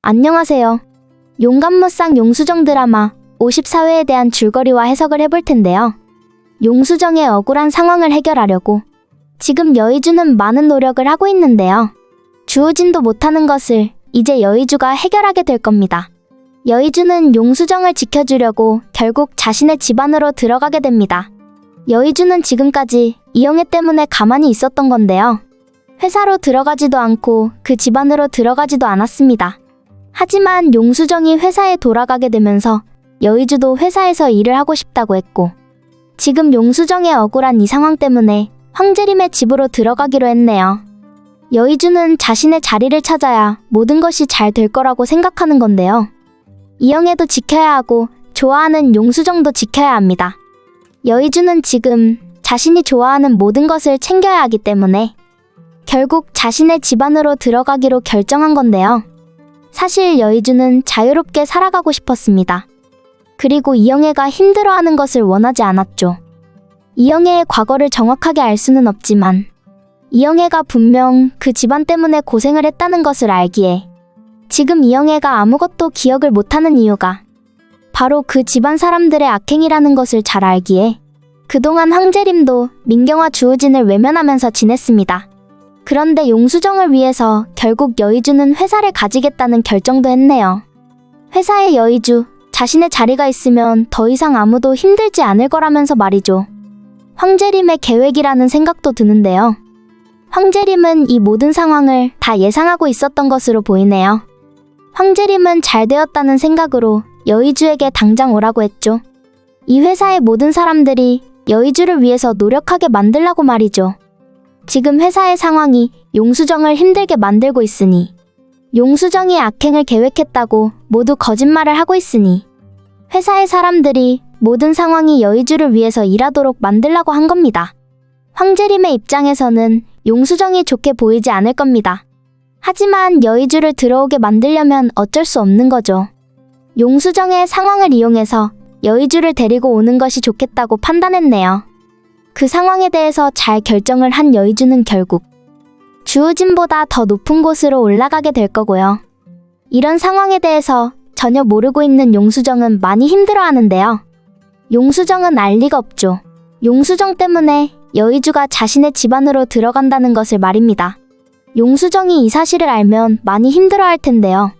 안녕하세요. 용감무쌍 용수정 드라마 54회에 대한 줄거리와 해석을 해볼 텐데요. 용수정의 억울한 상황을 해결하려고 지금 여의주는 많은 노력을 하고 있는데요. 주우진도 못하는 것을 이제 여의주가 해결하게 될 겁니다. 여의주는 용수정을 지켜주려고 결국 자신의 집안으로 들어가게 됩니다. 여의주는 지금까지 이영애 때문에 가만히 있었던 건데요. 회사로 들어가지도 않고 그 집안으로 들어가지도 않았습니다. 하지만 용수정이 회사에 돌아가게 되면서 여의주도 회사에서 일을 하고 싶다고 했고, 지금 용수정의 억울한 이 상황 때문에 황재림의 집으로 들어가기로 했네요. 여의주는 자신의 자리를 찾아야 모든 것이 잘 될 거라고 생각하는 건데요. 이영애도 지켜야 하고 좋아하는 용수정도 지켜야 합니다. 여의주는 지금 자신이 좋아하는 모든 것을 챙겨야 하기 때문에 결국 자신의 집안으로 들어가기로 결정한 건데요. 사실 여의주는 자유롭게 살아가고 싶었습니다. 그리고 이영애가 힘들어하는 것을 원하지 않았죠. 이영애의 과거를 정확하게 알 수는 없지만 이영애가 분명 그 집안 때문에 고생을 했다는 것을 알기에 지금 이영애가 아무것도 기억을 못하는 이유가 바로 그 집안 사람들의 악행이라는 것을 잘 알기에 그동안 황재림도 민경과 주우진을 외면하면서 지냈습니다. 그런데 용수정을 위해서 결국 여의주는 회사를 가지겠다는 결정도 했네요. 회사에 여의주, 자신의 자리가 있으면 더 이상 아무도 힘들지 않을 거라면서 말이죠. 황재림의 계획이라는 생각도 드는데요. 황재림은 이 모든 상황을 다 예상하고 있었던 것으로 보이네요. 황재림은 잘 되었다는 생각으로 여의주에게 당장 오라고 했죠. 이 회사의 모든 사람들이 여의주를 위해서 노력하게 만들라고 말이죠. 지금 회사의 상황이 용수정을 힘들게 만들고 있으니, 용수정이 악행을 계획했다고 모두 거짓말을 하고 있으니 회사의 사람들이 모든 상황이 여의주를 위해서 일하도록 만들라고 한 겁니다. 황재림의 입장에서는 용수정이 좋게 보이지 않을 겁니다. 하지만 여의주를 들어오게 만들려면 어쩔 수 없는 거죠. 용수정의 상황을 이용해서 여의주를 데리고 오는 것이 좋겠다고 판단했네요. 그 상황에 대해서 잘 결정을 한 여의주는 결국 주우진보다 더 높은 곳으로 올라가게 될 거고요. 이런 상황에 대해서 전혀 모르고 있는 용수정은 많이 힘들어하는데요. 용수정은 알 리가 없죠. 용수정 때문에 여의주가 자신의 집안으로 들어간다는 것을 말입니다. 용수정이 이 사실을 알면 많이 힘들어할 텐데요.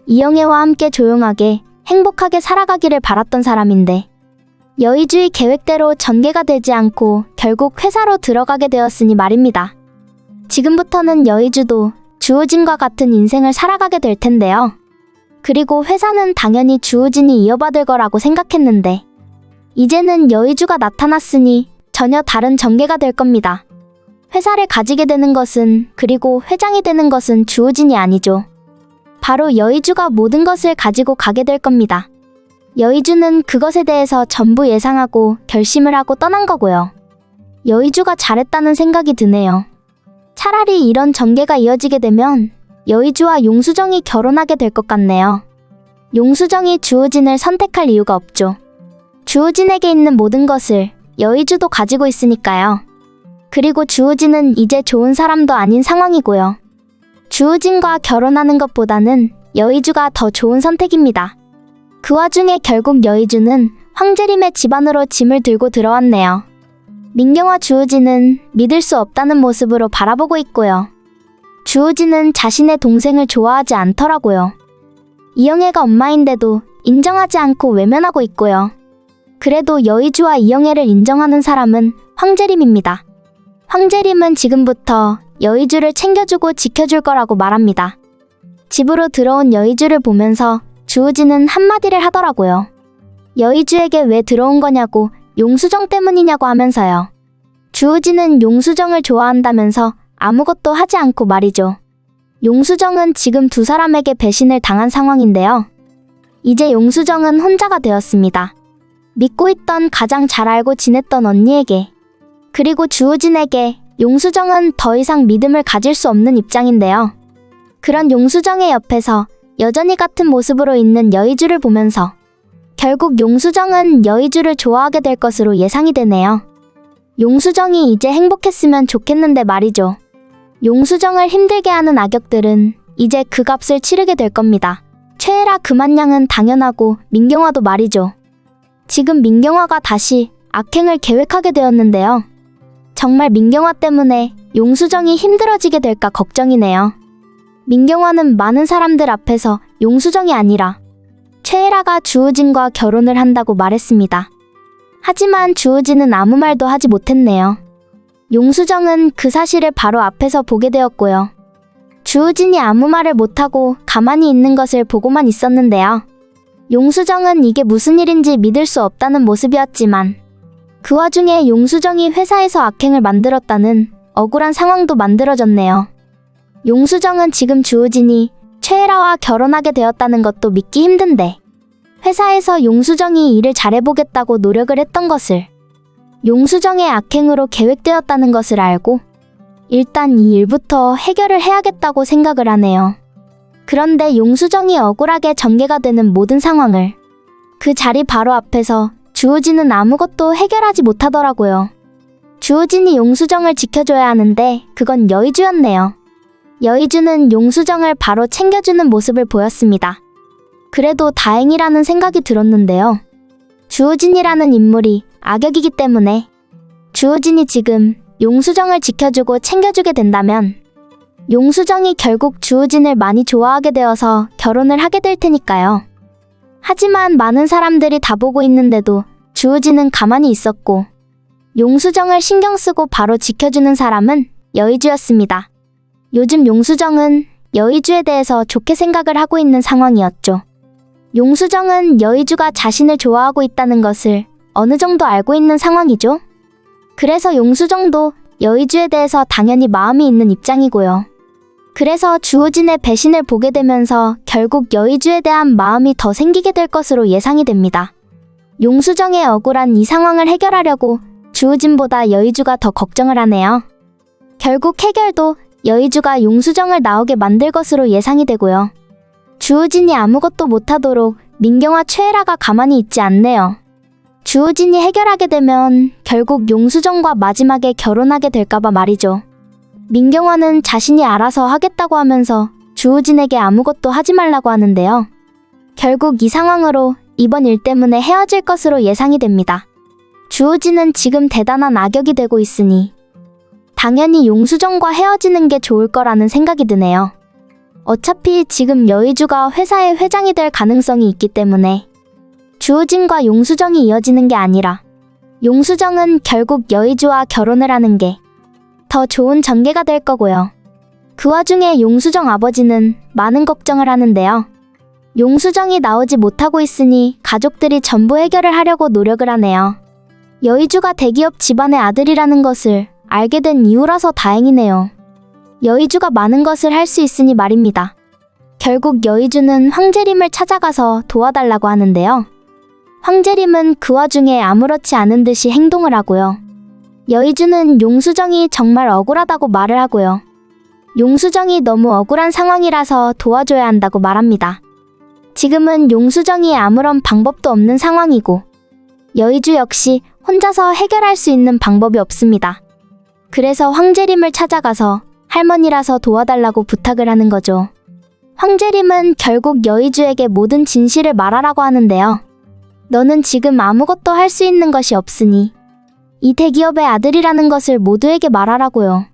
이영애와 함께 조용하게 행복하게 살아가기를 바랐던 사람인데 여의주의 계획대로 전개가 되지 않고 결국 회사로 들어가게 되었으니 말입니다. 지금부터는 여의주도 주우진과 같은 인생을 살아가게 될 텐데요. 그리고 회사는 당연히 주우진이 이어받을 거라고 생각했는데 이제는 여의주가 나타났으니 전혀 다른 전개가 될 겁니다. 회사를 가지게 되는 것은, 그리고 회장이 되는 것은 주우진이 아니죠. 바로 여의주가 모든 것을 가지고 가게 될 겁니다. 여의주는 그것에 대해서 전부 예상하고 결심을 하고 떠난 거고요. 여의주가 잘했다는 생각이 드네요. 차라리 이런 전개가 이어지게 되면 여의주와 용수정이 결혼하게 될 것 같네요. 용수정이 주우진을 선택할 이유가 없죠. 주우진에게 있는 모든 것을 여의주도 가지고 있으니까요. 그리고 주우진은 이제 좋은 사람도 아닌 상황이고요. 주우진과 결혼하는 것보다는 여의주가 더 좋은 선택입니다. 그 와중에 결국 여의주는 황재림의 집안으로 짐을 들고 들어왔네요. 민경과 주우진은 믿을 수 없다는 모습으로 바라보고 있고요. 주우진은 자신의 동생을 좋아하지 않더라고요. 이영애가 엄마인데도 인정하지 않고 외면하고 있고요. 그래도 여의주와 이영애를 인정하는 사람은 황재림입니다. 황재림은 지금부터 여의주를 챙겨주고 지켜줄 거라고 말합니다. 집으로 들어온 여의주를 보면서 주우진은 한마디를 하더라고요. 여의주에게 왜 들어온 거냐고, 용수정 때문이냐고 하면서요. 주우진은 용수정을 좋아한다면서 아무것도 하지 않고 말이죠. 용수정은 지금 두 사람에게 배신을 당한 상황인데요. 이제 용수정은 혼자가 되었습니다. 믿고 있던, 가장 잘 알고 지냈던 언니에게, 그리고 주우진에게 용수정은 더 이상 믿음을 가질 수 없는 입장인데요. 그런 용수정의 옆에서 여전히 같은 모습으로 있는 여의주를 보면서 결국 용수정은 여의주를 좋아하게 될 것으로 예상이 되네요. 용수정이 이제 행복했으면 좋겠는데 말이죠. 용수정을 힘들게 하는 악역들은 이제 그 값을 치르게 될 겁니다. 최애라 그만양은 당연하고 민경화도 말이죠. 지금 민경화가 다시 악행을 계획하게 되었는데요. 정말 민경화 때문에 용수정이 힘들어지게 될까 걱정이네요. 민경화는 많은 사람들 앞에서 용수정이 아니라 최애라가 주우진과 결혼을 한다고 말했습니다. 하지만 주우진은 아무 말도 하지 못했네요. 용수정은 그 사실을 바로 앞에서 보게 되었고요. 주우진이 아무 말을 못하고 가만히 있는 것을 보고만 있었는데요. 용수정은 이게 무슨 일인지 믿을 수 없다는 모습이었지만 그 와중에 용수정이 회사에서 악행을 만들었다는 억울한 상황도 만들어졌네요. 용수정은 지금 주우진이 최애라와 결혼하게 되었다는 것도 믿기 힘든데 회사에서 용수정이 일을 잘해보겠다고 노력을 했던 것을 용수정의 악행으로 계획되었다는 것을 알고 일단 이 일부터 해결을 해야겠다고 생각을 하네요. 그런데 용수정이 억울하게 전개가 되는 모든 상황을 그 자리 바로 앞에서 주우진은 아무것도 해결하지 못하더라고요. 주우진이 용수정을 지켜줘야 하는데 그건 여의주였네요. 여의주는 용수정을 바로 챙겨주는 모습을 보였습니다. 그래도 다행이라는 생각이 들었는데요. 주우진이라는 인물이 악역이기 때문에 주우진이 지금 용수정을 지켜주고 챙겨주게 된다면 용수정이 결국 주우진을 많이 좋아하게 되어서 결혼을 하게 될 테니까요. 하지만 많은 사람들이 다 보고 있는데도 주우진은 가만히 있었고 용수정을 신경 쓰고 바로 지켜주는 사람은 여의주였습니다. 요즘 용수정은 여의주에 대해서 좋게 생각을 하고 있는 상황이었죠. 용수정은 여의주가 자신을 좋아하고 있다는 것을 어느 정도 알고 있는 상황이죠. 그래서 용수정도 여의주에 대해서 당연히 마음이 있는 입장이고요. 그래서 주우진의 배신을 보게 되면서 결국 여의주에 대한 마음이 더 생기게 될 것으로 예상이 됩니다. 용수정의 억울한 이 상황을 해결하려고 주우진보다 여의주가 더 걱정을 하네요. 결국 해결도 여의주가 용수정을 나오게 만들 것으로 예상이 되고요. 주우진이 아무것도 못하도록 민경화 최애라가 가만히 있지 않네요. 주우진이 해결하게 되면 결국 용수정과 마지막에 결혼하게 될까봐 말이죠. 민경화는 자신이 알아서 하겠다고 하면서 주우진에게 아무것도 하지 말라고 하는데요. 결국 이 상황으로 이번 일 때문에 헤어질 것으로 예상이 됩니다. 주우진은 지금 대단한 악역이 되고 있으니 당연히 용수정과 헤어지는 게 좋을 거라는 생각이 드네요. 어차피 지금 여의주가 회사의 회장이 될 가능성이 있기 때문에 주우진과 용수정이 이어지는 게 아니라 용수정은 결국 여의주와 결혼을 하는 게 더 좋은 전개가 될 거고요. 그 와중에 용수정 아버지는 많은 걱정을 하는데요. 용수정이 나오지 못하고 있으니 가족들이 전부 해결을 하려고 노력을 하네요. 여의주가 대기업 집안의 아들이라는 것을 알게 된 이후라서 다행이네요. 여의주가 많은 것을 할 수 있으니 말입니다. 결국 여의주는 황재림을 찾아가서 도와달라고 하는데요. 황재림은 그 와중에 아무렇지 않은 듯이 행동을 하고요. 여의주는 용수정이 정말 억울하다고 말을 하고요. 용수정이 너무 억울한 상황이라서 도와줘야 한다고 말합니다. 지금은 용수정이 아무런 방법도 없는 상황이고 여의주 역시 혼자서 해결할 수 있는 방법이 없습니다. 그래서 황재림을 찾아가서 할머니라서 도와달라고 부탁을 하는 거죠. 황재림은 결국 여의주에게 모든 진실을 말하라고 하는데요. 너는 지금 아무것도 할 수 있는 것이 없으니 이 대기업의 아들이라는 것을 모두에게 말하라고요.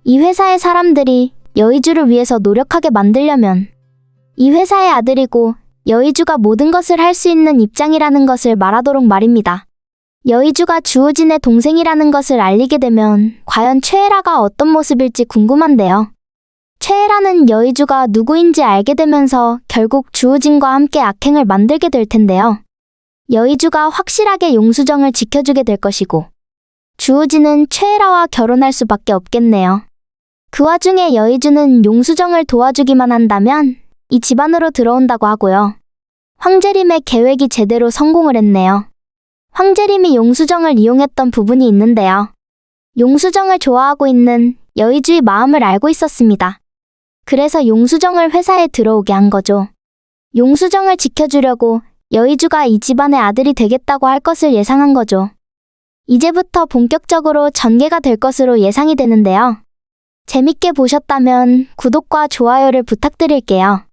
이 회사의 사람들이 여의주를 위해서 노력하게 만들려면 이 회사의 아들이고 여의주가 모든 것을 할 수 있는 입장이라는 것을 말하도록 말입니다. 여의주가 주우진의 동생이라는 것을 알리게 되면 과연 최애라가 어떤 모습일지 궁금한데요. 최애라는 여의주가 누구인지 알게 되면서 결국 주우진과 함께 악행을 만들게 될 텐데요. 여의주가 확실하게 용수정을 지켜주게 될 것이고 주우진은 최애라와 결혼할 수밖에 없겠네요. 그 와중에 여의주는 용수정을 도와주기만 한다면 이 집안으로 들어온다고 하고요. 황재림의 계획이 제대로 성공을 했네요. 황재림이 용수정을 이용했던 부분이 있는데요. 용수정을 좋아하고 있는 여의주의 마음을 알고 있었습니다. 그래서 용수정을 회사에 들어오게 한 거죠. 용수정을 지켜주려고 여의주가 이 집안의 아들이 되겠다고 할 것을 예상한 거죠. 이제부터 본격적으로 전개가 될 것으로 예상이 되는데요. 재밌게 보셨다면 구독과 좋아요를 부탁드릴게요.